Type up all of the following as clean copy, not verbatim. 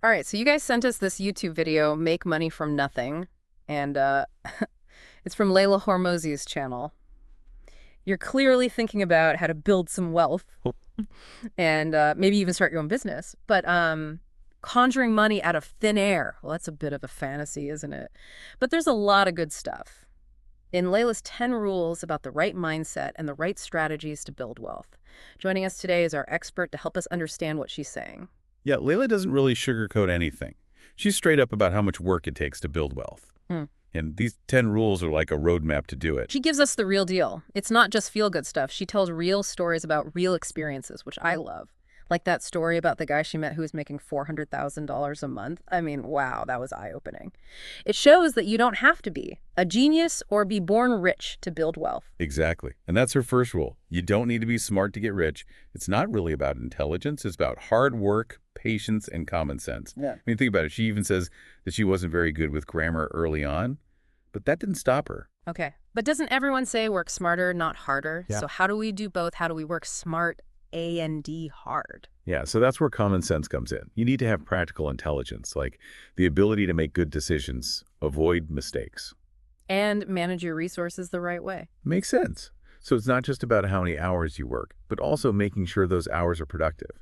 All right, so you guys sent us this YouTube video, Make Money from Nothing, and it's from Leila Hormozi's channel. You're clearly thinking about how to build some wealth and maybe even start your own business. But conjuring money out of thin air, well, that's a bit of a fantasy, isn't it? But there's a lot of good stuff. In Layla's 10 rules about the right mindset and the right strategies to build wealth. Joining us today is our expert to help us understand what she's saying. Yeah, Layla doesn't really sugarcoat anything. She's straight up about how much work it takes to build wealth. Hmm. And these 10 rules are like a roadmap to do it. She gives us the real deal. It's not just feel-good stuff. She tells real stories about real experiences, which I love. Like that story about the guy she met who was making $400,000 a month. I mean, wow, that was eye-opening. It shows that you don't have to be a genius or be born rich to build wealth. Exactly. And that's her first rule. You don't need to be smart to get rich. It's not really about intelligence. It's about hard work, patience, and common sense. Yeah. I mean, think about it. She even says that she wasn't very good with grammar early on, but that didn't stop her. Okay. But doesn't everyone say work smarter, not harder? Yeah. So how do we do both? How do we work smart and hard? Yeah, so that's where common sense comes in. You need to have practical intelligence, like the ability to make good decisions, avoid mistakes. And manage your resources the right way. Makes sense. So it's not just about how many hours you work, but also making sure those hours are productive.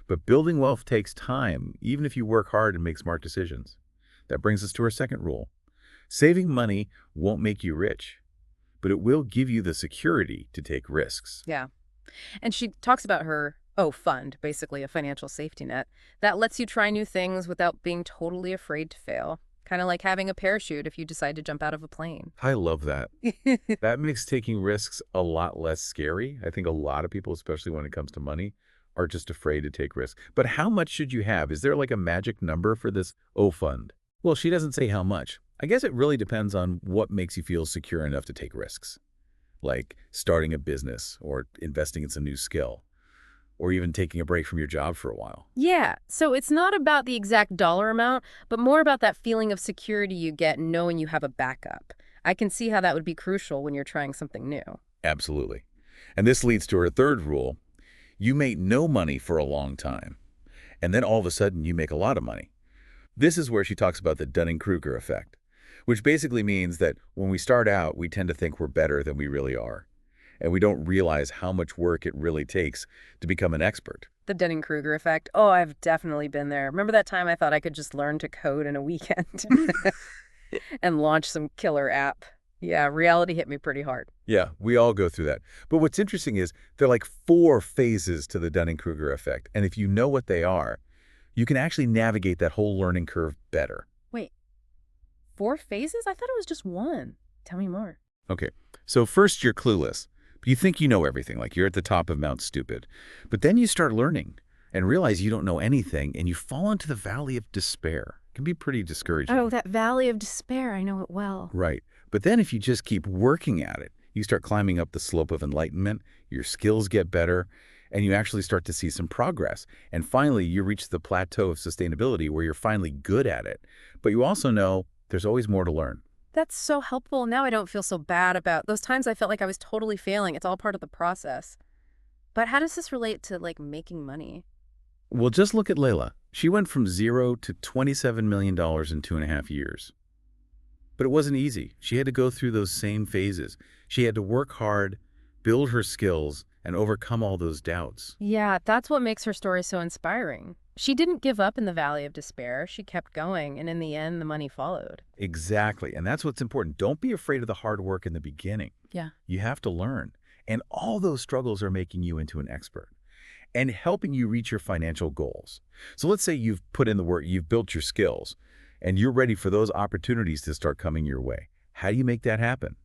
But building wealth takes time, even if you work hard and make smart decisions. That brings us to our second rule. Saving money won't make you rich, but it will give you the security to take risks. Yeah. And she talks about her, fund, basically a financial safety net, that lets you try new things without being totally afraid to fail. Kind of like having a parachute if you decide to jump out of a plane. I love that. That makes taking risks a lot less scary. I think a lot of people, especially when it comes to money, are just afraid to take risks. But how much should you have? Is there like a magic number for this fund? Well, she doesn't say how much. I guess it really depends on what makes you feel secure enough to take risks, like starting a business or investing in some new skill, or even taking a break from your job for a while. Yeah, so it's not about the exact dollar amount, but more about that feeling of security you get knowing you have a backup. I can see how that would be crucial when you're trying something new. Absolutely. And this leads to her third rule. You make no money for a long time, and then all of a sudden you make a lot of money. This is where she talks about the Dunning-Kruger effect, which basically means that when we start out, we tend to think we're better than we really are. And we don't realize how much work it really takes to become an expert. The Dunning-Kruger effect. Oh, I've definitely been there. Remember that time I thought I could just learn to code in a weekend and launch some killer app? Yeah, reality hit me pretty hard. Yeah, we all go through that. But what's interesting is there are like 4 phases to the Dunning-Kruger effect. And if you know what they are, you can actually navigate that whole learning curve better. Wait, 4 phases? I thought it was just one. Tell me more. Okay, so first you're clueless. You think you know everything, like you're at the top of Mount Stupid. But then you start learning and realize you don't know anything, and you fall into the valley of despair. It can be pretty discouraging. Oh, that valley of despair. I know it well. Right. But then if you just keep working at it, you start climbing up the slope of enlightenment, your skills get better, and you actually start to see some progress. And finally, you reach the plateau of sustainability where you're finally good at it. But you also know there's always more to learn. That's so helpful. Now I don't feel so bad about those times I felt like I was totally failing. It's all part of the process. But how does this relate to, like, making money? Well, just look at Layla. She went from 0 to $27 million in 2.5 years. But it wasn't easy. She had to go through those same phases. She had to work hard, build her skills, and overcome all those doubts. Yeah, that's what makes her story so inspiring. She didn't give up in the valley of despair. She kept going, and in the end, the money followed. Exactly. And that's what's important. Don't be afraid of the hard work in the beginning. Yeah. You have to learn. And all those struggles are making you into an expert and helping you reach your financial goals. So let's say you've put in the work, you've built your skills, and you're ready for those opportunities to start coming your way. How do you make that happen?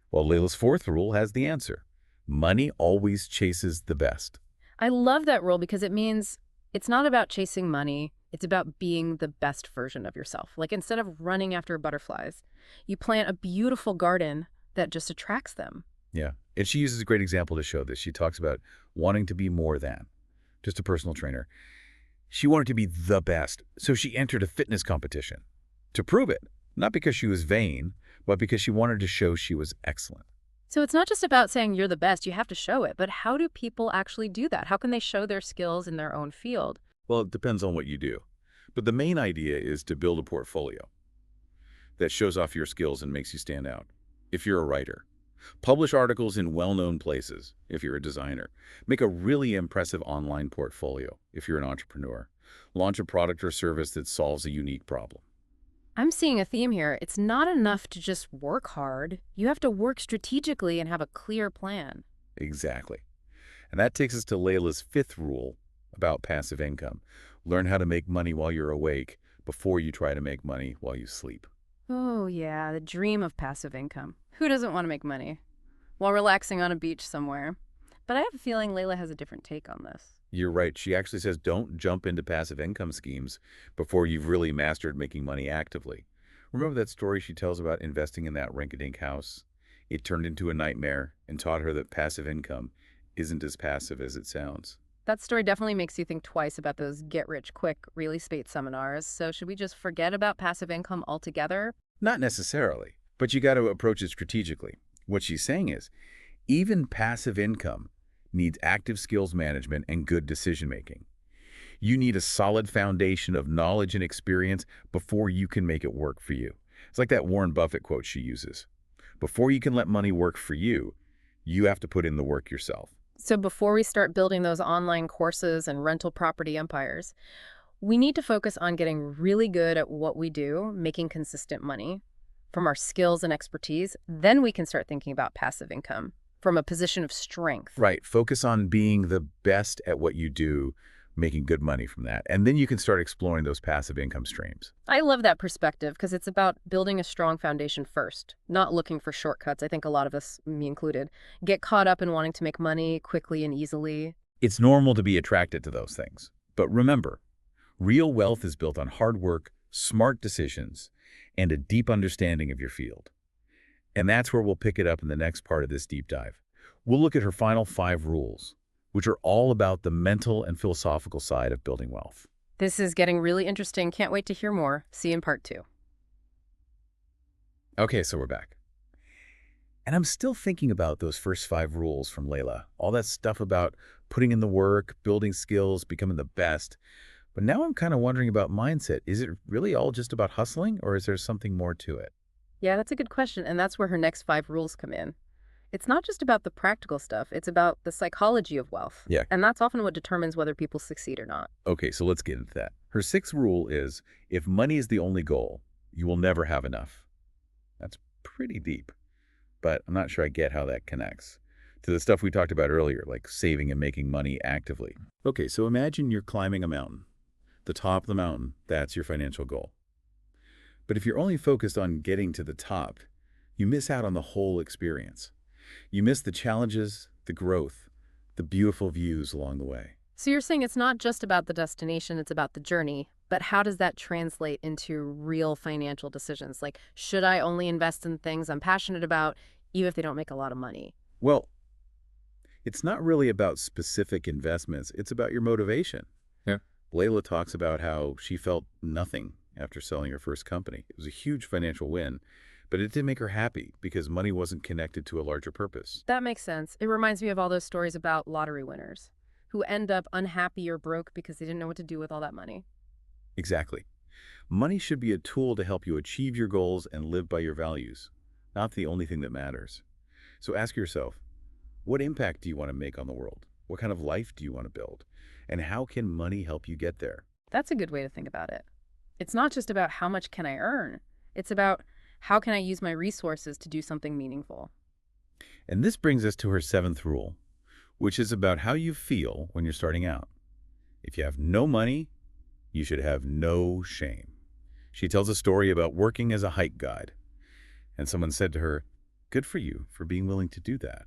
Well, Layla's 4th rule has the answer. Money always chases the best. I love that rule because it means it's not about chasing money. It's about being the best version of yourself. Like, instead of running after butterflies, you plant a beautiful garden that just attracts them. Yeah. And she uses a great example to show this. She talks about wanting to be more than just a personal trainer. She wanted to be the best, so she entered a fitness competition to prove it, not because she was vain, but because she wanted to show she was excellent. So it's not just about saying you're the best, you have to show it. But how do people actually do that? How can they show their skills in their own field? Well, it depends on what you do. But the main idea is to build a portfolio that shows off your skills and makes you stand out. If you're a writer, publish articles in well-known places if you're a designer. Make a really impressive online portfolio if you're an entrepreneur. Launch a product or service that solves a unique problem. I'm seeing a theme here. It's not enough to just work hard. You have to work strategically and have a clear plan. Exactly. And that takes us to Layla's fifth rule about passive income. Learn how to make money while you're awake before you try to make money while you sleep. Oh, yeah, the dream of passive income. Who doesn't want to make money while relaxing on a beach somewhere? But I have a feeling Layla has a different take on this. You're right. She actually says don't jump into passive income schemes before you've really mastered making money actively. Remember that story she tells about investing in that rink-a-dink house? It turned into a nightmare and taught her that passive income isn't as passive as it sounds. That story definitely makes you think twice about those get-rich-quick real estate seminars. So should we just forget about passive income altogether? Not necessarily, but you got to approach it strategically. What she's saying is, even passive income needs active skills management and good decision-making. You need a solid foundation of knowledge and experience before you can make it work for you. It's like that Warren Buffett quote she uses. Before you can let money work for you, you have to put in the work yourself. So before we start building those online courses and rental property empires, we need to focus on getting really good at what we do, making consistent money from our skills and expertise. Then we can start thinking about passive income from a position of strength. Right. Focus on being the best at what you do, making good money from that. And then you can start exploring those passive income streams. I love that perspective because it's about building a strong foundation first, not looking for shortcuts. I think a lot of us, me included, get caught up in wanting to make money quickly and easily. It's normal to be attracted to those things. But remember, real wealth is built on hard work, smart decisions, and a deep understanding of your field. And that's where we'll pick it up in the next part of this deep dive. We'll look at her final 5 rules, which are all about the mental and philosophical side of building wealth. This is getting really interesting. Can't wait to hear more. See you in part 2. Okay, so we're back. And I'm still thinking about those first 5 rules from Layla. All that stuff about putting in the work, building skills, becoming the best. But now I'm kind of wondering about mindset. Is it really all just about hustling, or is there something more to it? Yeah, that's a good question, and that's where her next 5 rules come in. It's not just about the practical stuff, it's about the psychology of wealth. Yeah. And that's often what determines whether people succeed or not. Okay, so let's get into that. Her 6th rule is, if money is the only goal, you will never have enough. That's pretty deep, but I'm not sure I get how that connects to the stuff we talked about earlier, like saving and making money actively. Okay, so imagine you're climbing a mountain. The top of the mountain, that's your financial goal. But if you're only focused on getting to the top, you miss out on the whole experience. You miss the challenges, the growth, the beautiful views along the way. So you're saying it's not just about the destination, it's about the journey. But how does that translate into real financial decisions? Like, should I only invest in things I'm passionate about, even if they don't make a lot of money? Well, it's not really about specific investments. It's about your motivation. Yeah. Layla talks about how she felt nothing after selling her first company. It was a huge financial win, but it didn't make her happy because money wasn't connected to a larger purpose. That makes sense. It reminds me of all those stories about lottery winners who end up unhappy or broke because they didn't know what to do with all that money. Exactly. Money should be a tool to help you achieve your goals and live by your values, not the only thing that matters. So ask yourself, what impact do you want to make on the world? What kind of life do you want to build? And how can money help you get there? That's a good way to think about it. It's not just about how much can I earn. It's about how can I use my resources to do something meaningful. And this brings us to her 7th rule, which is about how you feel when you're starting out. If you have no money, you should have no shame. She tells a story about working as a hike guide. And someone said to her, "Good for you for being willing to do that."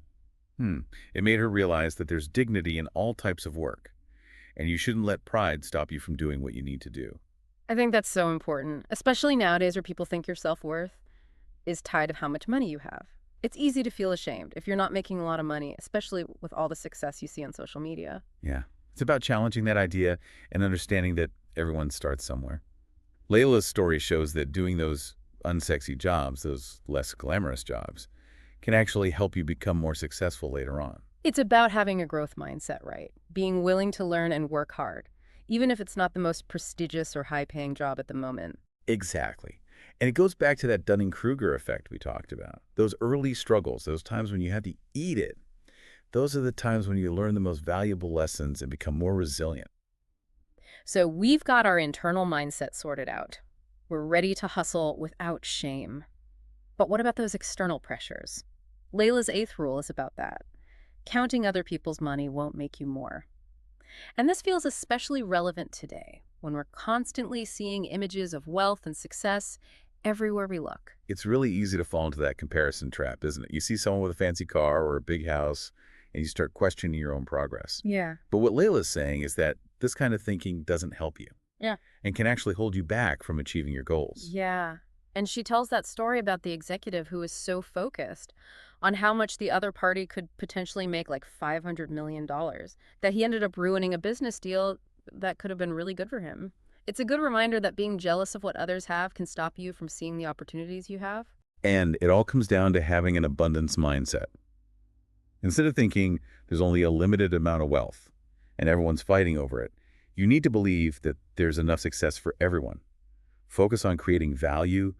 It made her realize that there's dignity in all types of work, and you shouldn't let pride stop you from doing what you need to do. I think that's so important, especially nowadays where people think your self-worth is tied to how much money you have. It's easy to feel ashamed if you're not making a lot of money, especially with all the success you see on social media. Yeah, it's about challenging that idea and understanding that everyone starts somewhere. Layla's story shows that doing those unsexy jobs, those less glamorous jobs, can actually help you become more successful later on. It's about having a growth mindset, right? Being willing to learn and work hard, even if it's not the most prestigious or high-paying job at the moment. Exactly. And it goes back to that Dunning-Kruger effect we talked about. Those early struggles, those times when you had to eat it, those are the times when you learn the most valuable lessons and become more resilient. So we've got our internal mindset sorted out. We're ready to hustle without shame. But what about those external pressures? Layla's eighth rule is about that. Counting other people's money won't make you more. And this feels especially relevant today, when we're constantly seeing images of wealth and success everywhere we look. It's really easy to fall into that comparison trap, isn't it? You see someone with a fancy car or a big house, and you start questioning your own progress. Yeah. But what Layla's saying is that this kind of thinking doesn't help you Yeah. and can actually hold you back from achieving your goals. Yeah. And she tells that story about the executive who was so focused on how much the other party could potentially make, like $500 million, that he ended up ruining a business deal that could have been really good for him. It's a good reminder that being jealous of what others have can stop you from seeing the opportunities you have. And it all comes down to having an abundance mindset. Instead of thinking there's only a limited amount of wealth and everyone's fighting over it, you need to believe that there's enough success for everyone. Focus on creating value,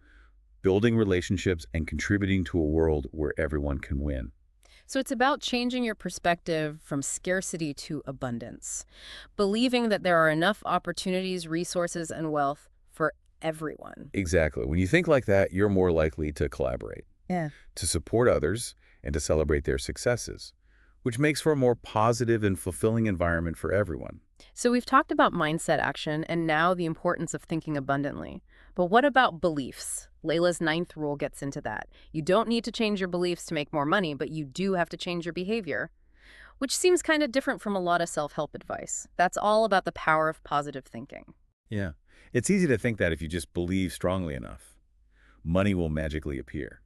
building relationships, and contributing to a world where everyone can win. So it's about changing your perspective from scarcity to abundance, believing that there are enough opportunities, resources, and wealth for everyone. Exactly. When you think like that, you're more likely to collaborate, Yeah. to support others, and to celebrate their successes, which makes for a more positive and fulfilling environment for everyone. So we've talked about mindset action and now the importance of thinking abundantly. But what about beliefs? Layla's ninth rule gets into that. You don't need to change your beliefs to make more money, but you do have to change your behavior, which seems kind of different from a lot of self-help advice. That's all about the power of positive thinking. Yeah. It's easy to think that if you just believe strongly enough, money will magically appear.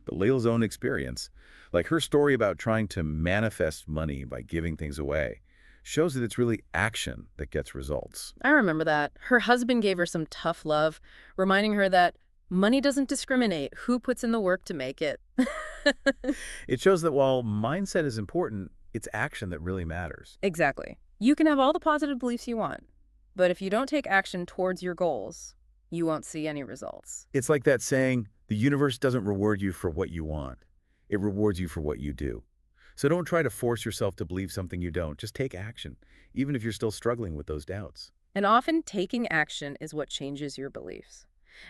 But Layla's own experience, like her story about trying to manifest money by giving things away, shows that it's really action that gets results. I remember that. Her husband gave her some tough love, reminding her that money doesn't discriminate who puts in the work to make it. It shows that while mindset is important, it's action that really matters. Exactly. You can have all the positive beliefs you want, but if you don't take action towards your goals, you won't see any results. It's like that saying, the universe doesn't reward you for what you want. It rewards you for what you do. So don't try to force yourself to believe something you don't. Just take action, even if you're still struggling with those doubts. And often taking action is what changes your beliefs.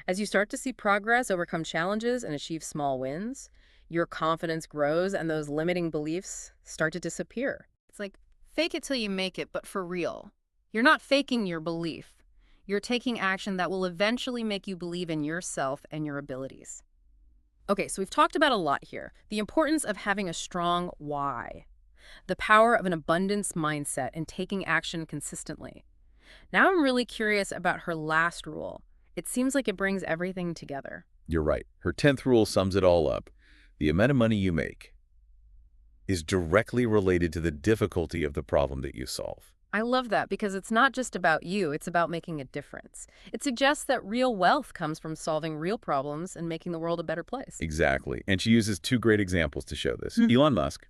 As you start to see progress, overcome challenges, and achieve small wins, your confidence grows and those limiting beliefs start to disappear. It's like fake it till you make it, but for real. You're not faking your belief. You're taking action that will eventually make you believe in yourself and your abilities. Okay, so we've talked about a lot here. The importance of having a strong why, the power of an abundance mindset, and taking action consistently. Now I'm really curious about her last rule. It seems like it brings everything together. You're right. Her 10th rule sums it all up. The amount of money you make is directly related to the difficulty of the problem that you solve. I love that because it's not just about you, it's about making a difference. It suggests that real wealth comes from solving real problems and making the world a better place. Exactly. And she uses two great examples to show this. Elon Musk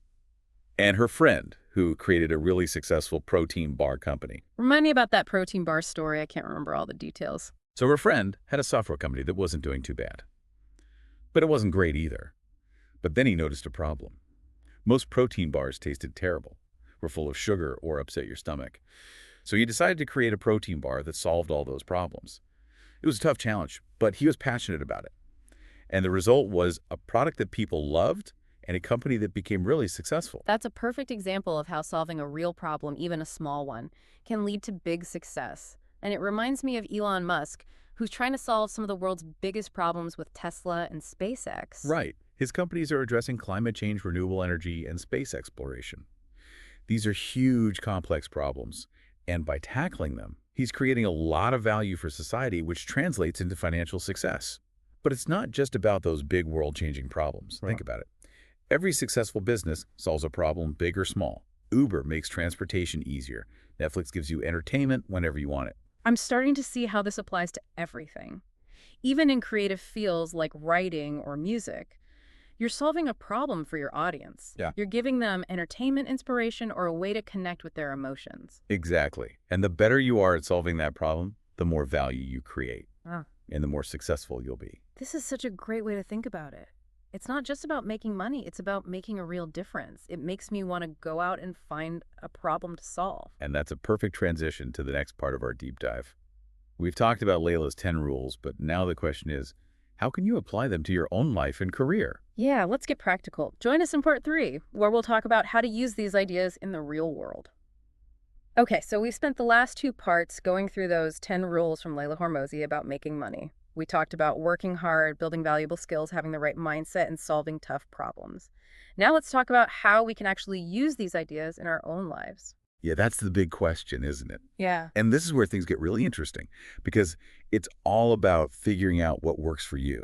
and her friend who created a really successful protein bar company. Remind me about that protein bar story. I can't remember all the details. So her friend had a software company that wasn't doing too bad. But it wasn't great either. But then he noticed a problem. Most protein bars tasted terrible, were full of sugar or upset your stomach. So he decided to create a protein bar that solved all those problems. It was a tough challenge, but he was passionate about it. And the result was a product that people loved and a company that became really successful. That's a perfect example of how solving a real problem, even a small one, can lead to big success. And it reminds me of Elon Musk, who's trying to solve some of the world's biggest problems with Tesla and SpaceX. Right. His companies are addressing climate change, renewable energy, and space exploration. These are huge, complex problems. And by tackling them, he's creating a lot of value for society, which translates into financial success. But it's not just about those big world-changing problems. Right. Think about it. Every successful business solves a problem, big or small. Uber makes transportation easier. Netflix gives you entertainment whenever you want it. I'm starting to see how this applies to everything. Even in creative fields like writing or music. You're solving a problem for your audience. Yeah. You're giving them entertainment, inspiration, or a way to connect with their emotions. Exactly. And the better you are at solving that problem, the more value you create Ah, and the more successful you'll be. this is such a great way to think about it. It's not just about making money, it's about making a real difference. It makes me want to go out and find a problem to solve. And that's a perfect transition to the next part of our deep dive. We've talked about Layla's 10 rules, but now the question is, how can you apply them to your own life and career? Yeah, let's get practical. Join us in part 3, where we'll talk about how to use these ideas in the real world. Okay, so we've spent the last 2 parts going through those 10 rules from Leila Hormozi about making money. We talked about working hard, building valuable skills, having the right mindset, and solving tough problems. Now let's talk about how we can actually use these ideas in our own lives. Yeah, that's the big question, isn't it? Yeah. And this is where things get really interesting because it's all about figuring out what works for you.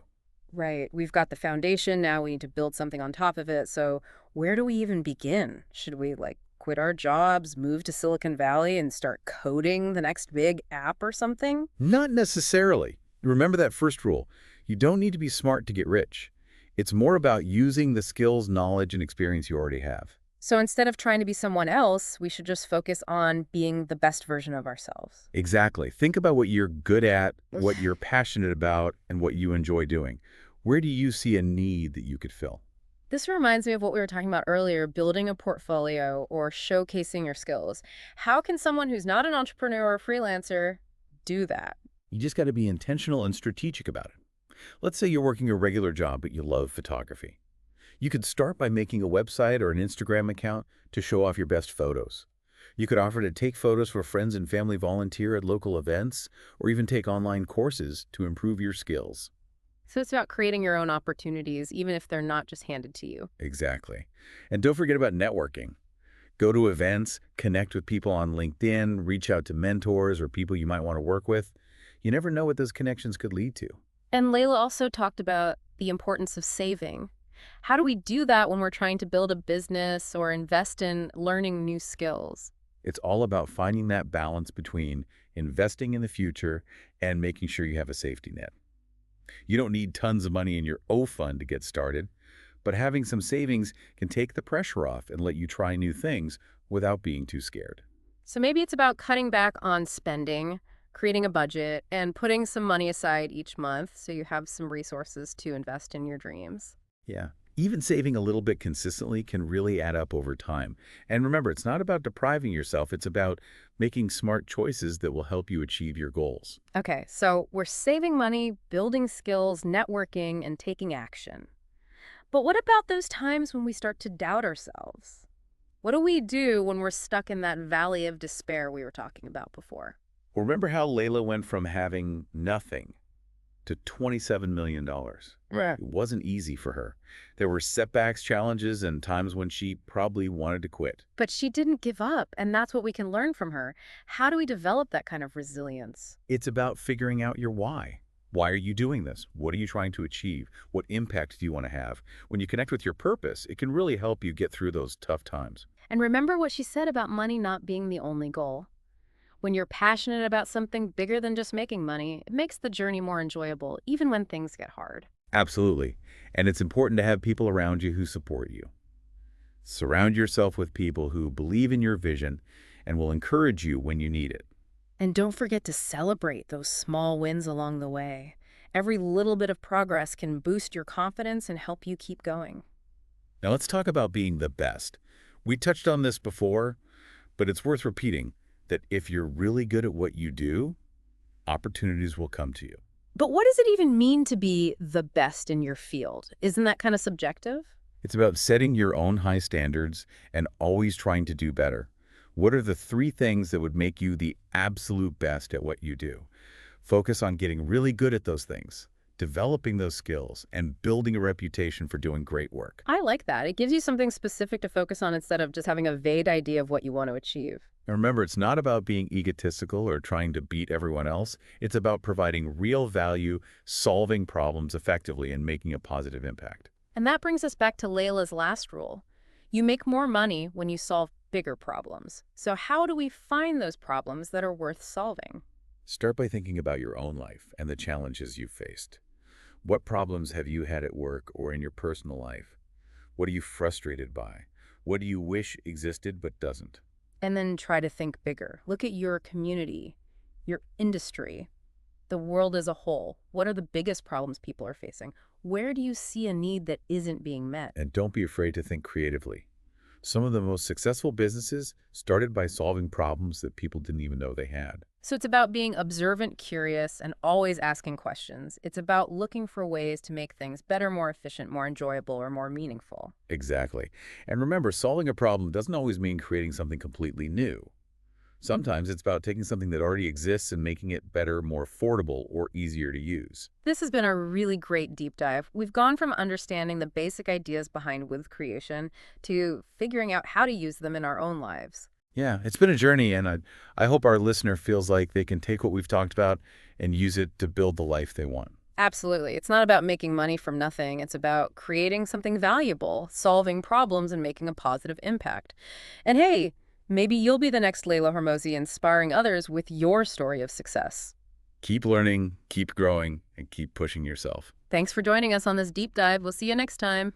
Right. We've got the foundation. Now we need to build something on top of it. So where do we even begin? Should we quit our jobs, move to Silicon Valley and start coding the next big app or something? Not necessarily. Remember that first rule. You don't need to be smart to get rich. It's more about using the skills, knowledge, and experience you already have. So instead of trying to be someone else, we should just focus on being the best version of ourselves. Exactly. Think about what you're good at, what you're passionate about, and what you enjoy doing. Where do you see a need that you could fill? This reminds me of what we were talking about earlier, building a portfolio or showcasing your skills. How can someone who's not an entrepreneur or freelancer do that? You just got to be intentional and strategic about it. Let's say you're working a regular job, but you love photography. You could start by making a website or an Instagram account to show off your best photos. You could offer to take photos for friends and family volunteer at local events, or even take online courses to improve your skills. So it's about creating your own opportunities, even if they're not just handed to you. Exactly. And don't forget about networking. Go to events, connect with people on LinkedIn, reach out to mentors or people you might want to work with. You never know what those connections could lead to. And Layla also talked about the importance of saving. How do we do that when we're trying to build a business or invest in learning new skills? It's all about finding that balance between investing in the future and making sure you have a safety net. You don't need tons of money in your O fund to get started, but having some savings can take the pressure off and let you try new things without being too scared. So maybe it's about cutting back on spending, creating a budget, and putting some money aside each month so you have some resources to invest in your dreams. Yeah. Even saving a little bit consistently can really add up over time. And remember, it's not about depriving yourself. It's about making smart choices that will help you achieve your goals. Okay, so we're saving money, building skills, networking, and taking action. But what about those times when we start to doubt ourselves? What do we do when we're stuck in that valley of despair we were talking about before? Well, remember how Layla went from having nothing to $27 million. Right. It wasn't easy for her. There were setbacks, challenges, and times when she probably wanted to quit. But she didn't give up, and that's what we can learn from her. How do we develop that kind of resilience? It's about figuring out your why. Why are you doing this? What are you trying to achieve? What impact do you want to have? When you connect with your purpose, it can really help you get through those tough times. And remember what she said about money not being the only goal. When you're passionate about something bigger than just making money, it makes the journey more enjoyable, even when things get hard. Absolutely. And it's important to have people around you who support you. Surround yourself with people who believe in your vision and will encourage you when you need it. And don't forget to celebrate those small wins along the way. Every little bit of progress can boost your confidence and help you keep going. Now let's talk about being the best. We touched on this before, but it's worth repeating that if you're really good at what you do, opportunities will come to you. But what does it even mean to be the best in your field? Isn't that kind of subjective? It's about setting your own high standards and always trying to do better. What are the 3 things that would make you the absolute best at what you do? Focus on getting really good at those things, developing those skills, and building a reputation for doing great work. I like that. It gives you something specific to focus on instead of just having a vague idea of what you want to achieve. And remember, it's not about being egotistical or trying to beat everyone else. It's about providing real value, solving problems effectively, and making a positive impact. And that brings us back to Layla's last rule. You make more money when you solve bigger problems. So how do we find those problems that are worth solving? Start by thinking about your own life and the challenges you've faced. What problems have you had at work or in your personal life? What are you frustrated by? What do you wish existed but doesn't? And then try to think bigger. Look at your community, your industry, the world as a whole. What are the biggest problems people are facing? Where do you see a need that isn't being met? And don't be afraid to think creatively. Some of the most successful businesses started by solving problems that people didn't even know they had. So it's about being observant, curious, and always asking questions. It's about looking for ways to make things better, more efficient, more enjoyable, or more meaningful. Exactly. And remember, solving a problem doesn't always mean creating something completely new. Sometimes it's about taking something that already exists and making it better, more affordable, or easier to use. This has been a really great deep dive. We've gone from understanding the basic ideas behind with creation to figuring out how to use them in our own lives. Yeah, it's been a journey, and I hope our listener feels like they can take what we've talked about and use it to build the life they want. Absolutely. It's not about making money from nothing. It's about creating something valuable, solving problems, and making a positive impact. And hey, maybe you'll be the next Leila Hormozi inspiring others with your story of success. Keep learning, keep growing, and keep pushing yourself. Thanks for joining us on this deep dive. We'll see you next time.